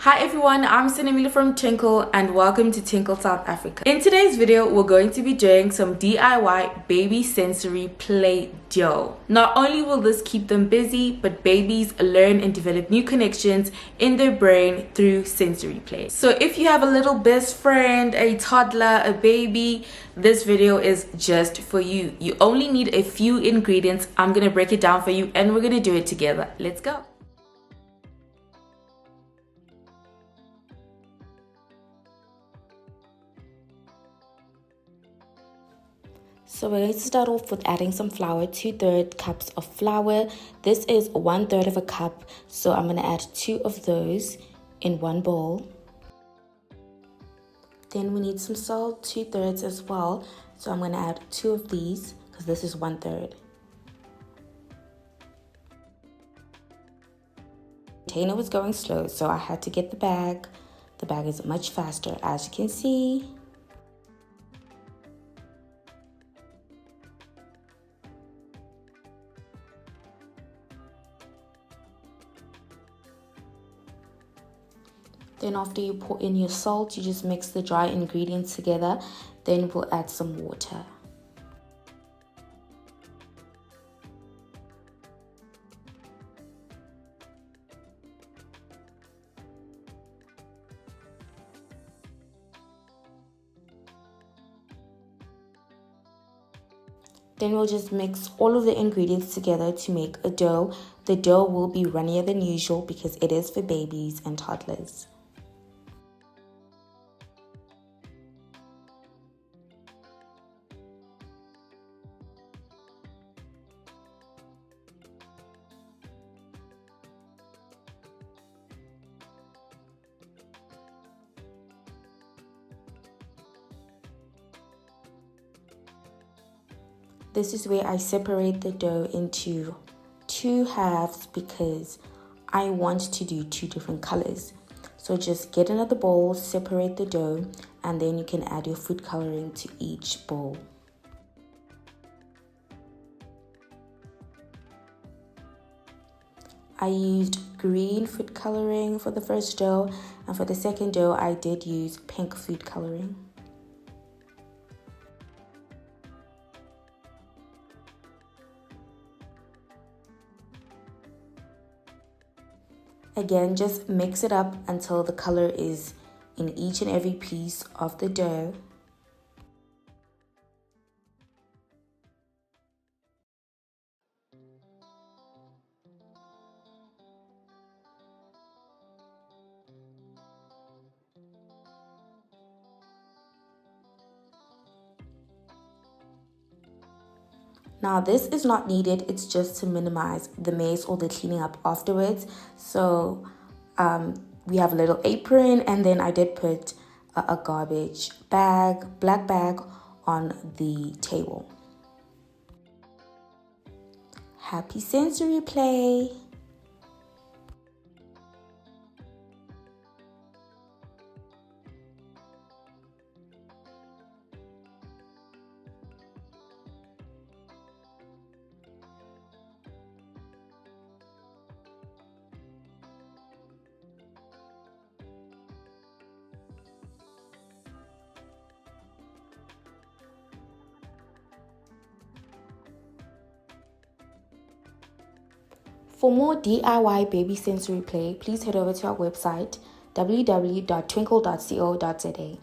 Hi everyone, I'm Sinemila from Twinkl and welcome to Twinkl South Africa. In today's video, we're going to be doing some DIY baby sensory play dough. Not only will this keep them busy, but babies learn and develop new connections in their brain through sensory play. So if you have a little best friend, a toddler, a baby, this video is just for you. You only need a few ingredients. I'm gonna break it down for you and we're gonna do it together. Let's go. So we're going to start off with adding some flour, 2/3 cups of flour. This is 1/3 of a cup, so I'm going to add 2 of those in one bowl. Then we need some salt, 2/3 as well, so I'm going to add 2 of these because this is 1/3. Container was going slow, so I had to get the bag. The bag is much faster, as you can see. Then after you pour in your salt, you just mix the dry ingredients together. Then we'll add some water. Then we'll just mix all of the ingredients together to make a dough. The dough will be runnier than usual because it is for babies and toddlers. This is where I separate the dough into 2 halves because I want to do 2 different colors. So just get another bowl, separate the dough, and then you can add your food coloring to each bowl. I used green food coloring for the first dough, and for the second dough I did use pink food coloring. Again, just mix it up until the color is in each and every piece of the dough. Now this is not needed, it's just to minimize the mess or the cleaning up afterwards. So we have a little apron, and then I did put a garbage bag, black bag, on the table. Happy sensory play! For more DIY baby sensory play, please head over to our website www.twinkl.co.za.